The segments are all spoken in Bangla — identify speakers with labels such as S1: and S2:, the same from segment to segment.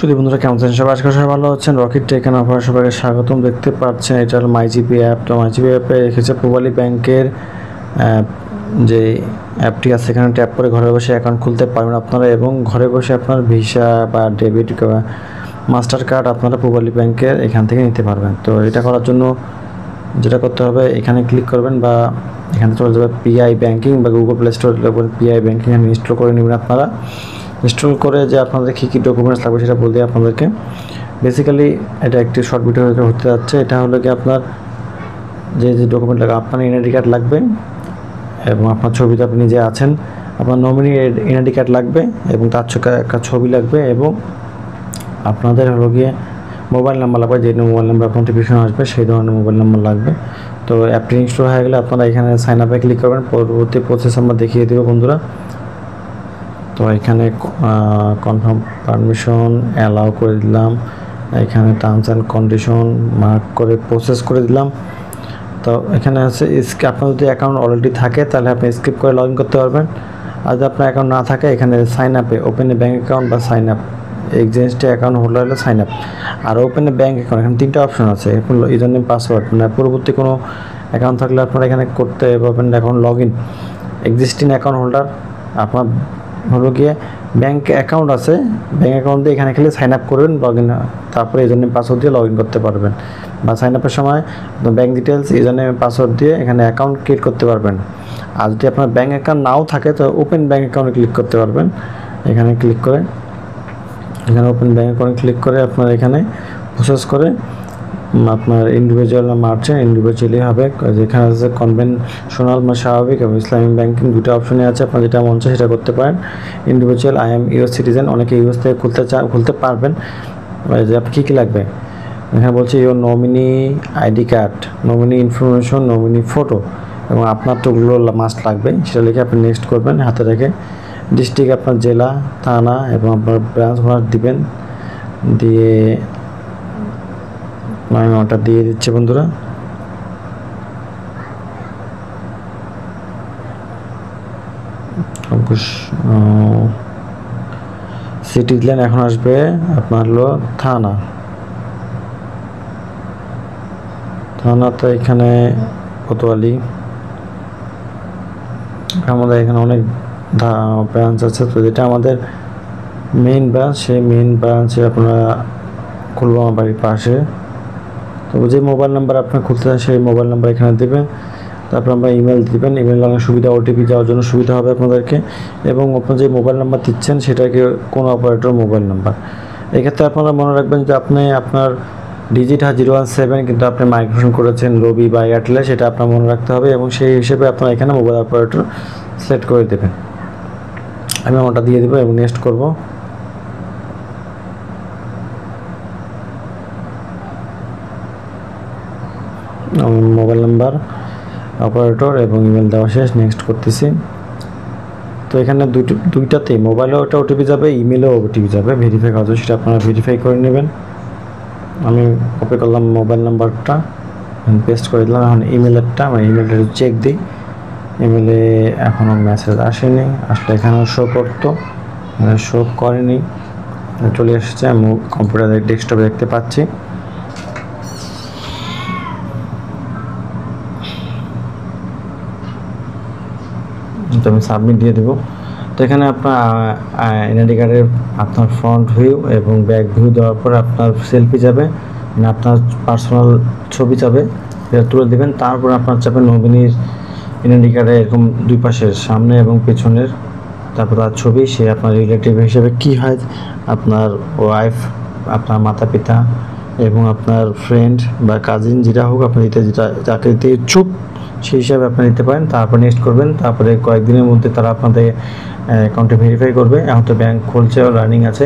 S1: যদি বন্ধুরা কেমন আছেন সবাই, আজকে সবাই ভালো আছেন। রকেট টেক এন্ড আপনারা সবাইকে স্বাগতম। দেখতে পাচ্ছেন এটা হলো মাইজিপি অ্যাপ। তো মাইজিপি অ্যাপে রেখেছে পূবালী ব্যাংকের যে অ্যাপটি আছে, এখানে ট্যাপ করে ঘরে বসে অ্যাকাউন্ট খুলতে পারবেন আপনারা, এবং ঘরে বসে আপনার ভিসা বা ডেবিট বা মাস্টার কার্ড আপনারা পূবালী ব্যাংকের এখান থেকে নিতে পারবেন। তো এটা করার জন্য যেটা করতে হবে, এখানে ক্লিক করবেন বা এখানে চলে যাবে পিআই ব্যাংকিং বা Google play store PI banking install করে নেবেন আপনারা। ইনস্টল করে যে আপনাদের কী কী ডকুমেন্টস লাগবে সেটা বলতে আপনাদেরকে। বেসিক্যালি এটা একটি শর্ট ভিডিও হতে যাচ্ছে। এটা হলো কি আপনার যে ডকুমেন্ট লাগবে, আপনার এনআইডি কার্ড লাগবে এবং আপনার ছবিতে আপনি যে আছেন, আপনার নমিনি এনআইডি কার্ড লাগবে এবং তার একটা ছবি লাগবে, এবং আপনাদের হলো গিয়ে মোবাইল নাম্বার লাগবে, যে মোবাইল নাম্বার আপনার নোটিফিকেশন আসবে সেই ধরনের মোবাইল নাম্বার লাগবে। তো অ্যাপটি ইনস্টল হয়ে গেলে আপনারা এখানে সাইন আপে ক্লিক করবেন। পরবর্তী প্রসেস আমরা দেখিয়ে দেবো বন্ধুরা। তো এখানে কনফার্ম পারমিশন অ্যালাউ করে দিলাম, এখানে টার্মস অ্যান্ড কন্ডিশন মার্ক করে প্রসেস করে দিলাম। তো এখানে আছে আপনার যদি অ্যাকাউন্ট অলরেডি থাকে তাহলে আপনি স্কিপ করে লগ ইন করতে পারবেন, আর যদি আপনার অ্যাকাউন্ট না থাকে এখানে সাইন আপে ওপেন এ ব্যাঙ্ক অ্যাকাউন্ট বা sign up existing account holder হলে সাইন আপ, আর ওপেন এ ব্যাঙ্ক অ্যাকাউন্ট এখানে তিনটা অপশন আছে। ইউজার নেম পাসওয়ার্ড, মানে পরবর্তী কোনো অ্যাকাউন্ট থাকলে আপনারা এখানে করতে পারবেন। এখন log in existing account holder, আপনার হলো গিয়ে ব্যাঙ্ক অ্যাকাউন্ট আছে, ব্যাঙ্ক অ্যাকাউন্ট দিয়ে এখানে খেলে সাইন আপ করবেন, লগ ইন, তারপরে ইউজার নেম পাসওয়ার্ড দিয়ে লগ ইন করতে পারবেন, বা সাইন আপের সময় bank details user name password দিয়ে এখানে অ্যাকাউন্ট ক্রিয়েট করতে পারবেন। আর যদি আপনার ব্যাঙ্ক অ্যাকাউন্ট নাও থাকে তো ওপেন ব্যাঙ্ক অ্যাকাউন্টে ক্লিক করতে পারবেন। এখানে ক্লিক করে এখানে ওপেন ব্যাঙ্ক অ্যাকাউন্ট ক্লিক করে আপনার এখানে প্রসেস করে আপনার ইন্ডিভিজুয়াল না মার্চেন্ট ইন্ডিভিজুয়ালি হবে। যেখানে আছে কনভেনশনাল বা স্বাভাবিক এবং ইসলামিক ব্যাংকিং, দুটো অপশনই আছে, আপনার যেটা মন চায় সেটা করতে পারেন। Individual I am US citizen, অনেকে ইউএস থেকে খুলতে পারবেন। যে আপনার কী কী লাগবে এখানে বলছে your nominee ID card, nominee information, nominee photo, এবং আপনার তোগুলো মাস্ট লাগবে, সেটা লিখে আপনি নেক্সট করবেন হাতে রেখে। ডিস্ট্রিক্ট আপনার জেলা, থানা এবং আপনার ব্রাঞ্চ ভাড়া দিবেন, দিয়ে আমি ওটা দিয়ে দিচ্ছি বন্ধুরা। সিটি দিলেন, এখন আসবে আপনার হলো থানা। থানাতে এখানে কোতোয়ালি, আমাদের এখানে অনেক ব্রাঞ্চ আছে। তো যেটা আমাদের মেইন ব্রাঞ্চ, সেই মেইন ব্রাঞ্চে আপনারা খুলবো আমার বাড়ির পাশে। তো যে মোবাইল নাম্বার আপনার খুলতে চান সেই মোবাইল নাম্বার এখানে দেবেন, তারপর আমরা ইমেল দেবেন। ইমেল অনেক সুবিধা, ওটিপি যাওয়ার জন্য সুবিধা হবে আপনাদেরকে, এবং আপনার যে মোবাইল নাম্বার দিচ্ছেন সেটাকে কোন অপারেটর মোবাইল নাম্বার। এক্ষেত্রে আপনারা মনে রাখবেন যে আপনি আপনার ডিজিট 017, কিন্তু আপনি মাইগ্রেশন করেছেন রবি বা এয়ারটেলে, সেটা আপনার মনে রাখতে হবে, এবং সেই হিসেবে আপনারা এখানে মোবাইল অপারেটর সিলেক্ট করে দেবেন। আমি ওটা দিয়ে দেবো এবং নেক্সট করব। মোবাইল নাম্বার, অপারেটর এবং ইমেল দেওয়া শেষ, নেক্সট করতেছি। তো এখানে দুইটাতেই মোবাইলেও একটা ওটিপি যাবে, ইমেলেও ওটিপি যাবে। ভেরিফাই কাজ সেটা আপনারা ভেরিফাই করে নেবেন। আমি কপি করলাম মোবাইল নাম্বারটা, পেস্ট করে দিলাম। এখন ইমেলেরটা, আমি ইমেলটা চেক দিই। ইমেলে এখনও মেসেজ আসেনি, আসলে এখানেও শো করতো, শো করেনি, চলে এসেছে। আমি কম্পিউটারের ডেস্কটপে দেখতে পাচ্ছি। তো আমি সাবমিট দিয়ে দেবো। তো এখানে আপনার এনআইডি কার্ডের আপনার ফ্রন্ট ভিউ এবং ব্যাক ভিউ দেওয়ার পর আপনার সেলফি যাবে, মানে আপনার পার্সোনাল ছবি যাবে, এটা তুলে দেবেন। তারপর আপনার চাপে নমিনির এনআইডি কার্ডে এরকম দুই পাশের সামনে এবং পেছনের, তারপর তার ছবি, সে আপনার রিলেটিভ হিসেবে কী হয়, আপনার ওয়াইফ, আপনার মাতা পিতা এবং আপনার ফ্রেন্ড বা কাজিন, যেটা হোক আপনি যেটা যাকে দিতে ইচ্ছুক সেই হিসাবে আপনি নিতে পারেন। তারপর নেক্সট করবেন, তারপরে কয়েকদিনের মধ্যে তারা আপনাদের অ্যাকাউন্টে ভেরিফাই করবে। এখন তো ব্যাংক খুলছে, রানিং আছে,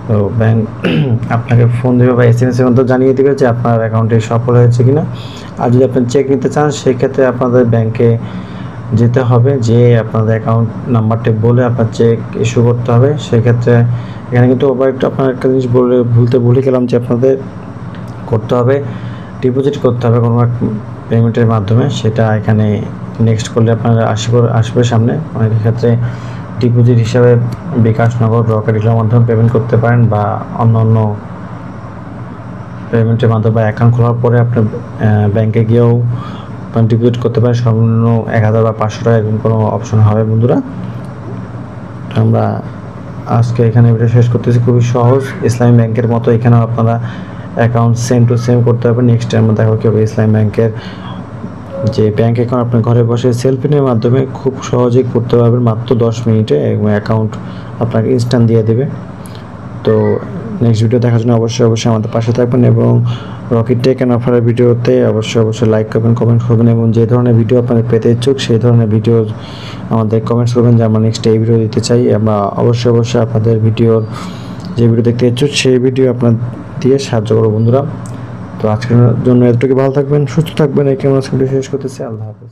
S1: তো ব্যাংক আপনাকে ফোন দেবে বা SMS-এর মধ্যে জানিয়ে দেবে যে আপনার অ্যাকাউন্টে সফল হয়েছে কিনা। আর যদি আপনি চেক নিতে চান সেক্ষেত্রে আপনাদের ব্যাংকে যেতে হবে, যে আপনাদের অ্যাকাউন্ট নাম্বারটি বলে আপনার চেক ইস্যু করতে হবে। সেক্ষেত্রে এখানে কিন্তু একটু আপনার একটা জিনিস ভুলে গেলাম, যে আপনাদের করতে হবে ডিপোজিট করতে হবে কোনো এক পেমেন্টের মাধ্যমে, সেটা এখানে নেক্সট করলে আপনার আসবে সামনে। অনেক ক্ষেত্রে ডিপোজিট হিসাবে বিকাশ, নগদ, রকেট এগুলোর মাধ্যমে পেমেন্ট করতে পারেন, বা অন্য অন্য পেমেন্টের মাধ্যমে অ্যাকাউন্ট খোলার পরে আপনি ব্যাংকে গিয়েও ডিপোজিট করতে পারেন। সর্বনিম্ন 1000 বা 500 টাকা এরকম কোনো অপশন হবে বন্ধুরা। আমরা আজকে এখানে ভিডিও শেষ করতেছি। খুবই সহজ, ইসলামী ব্যাংকের মতো এখানেও আপনারা অ্যাকাউন্ট সেম টু সেম করতে পারবেন। নেক্সট টাইম আমরা দেখো কীভাবে ইসলামী ব্যাংকের যে ব্যাংক অ্যাকাউন্ট আপনি ঘরে বসে সেলফিনের মাধ্যমে খুব সহজেই করতে পারবেন, মাত্র 10 মিনিটে এবং অ্যাকাউন্ট আপনাকে ইনস্ট্যান্ট দিয়ে দেবে। তো নেক্সট ভিডিও দেখার জন্য অবশ্যই আমাদের পাশে থাকবেন, এবং রকেট টেক অ্যান্ড অফারের ভিডিওতে অবশ্যই লাইক করবেন, কমেন্ট করবেন, এবং যে ধরনের ভিডিও আপনারা পেতে ইচ্ছুক সেই ধরনের ভিডিও আমাদের কমেন্টস করবেন যে আমরা নেক্সট এই ভিডিও দিতে চাই। আমরা অবশ্যই আপনাদের ভিডিওর যে ভিডিও দেখতে ইচ্ছুক সেই ভিডিও আপনার দিয়ে সাহায্য করবো বন্ধুরা। তো আজকের জন্য এতটুকু, ভালো থাকবেন, সুস্থ থাকবেন, এই কেমন আজকে ভিডিও শেষ করতেছি। আল্লাহ হাফেজ।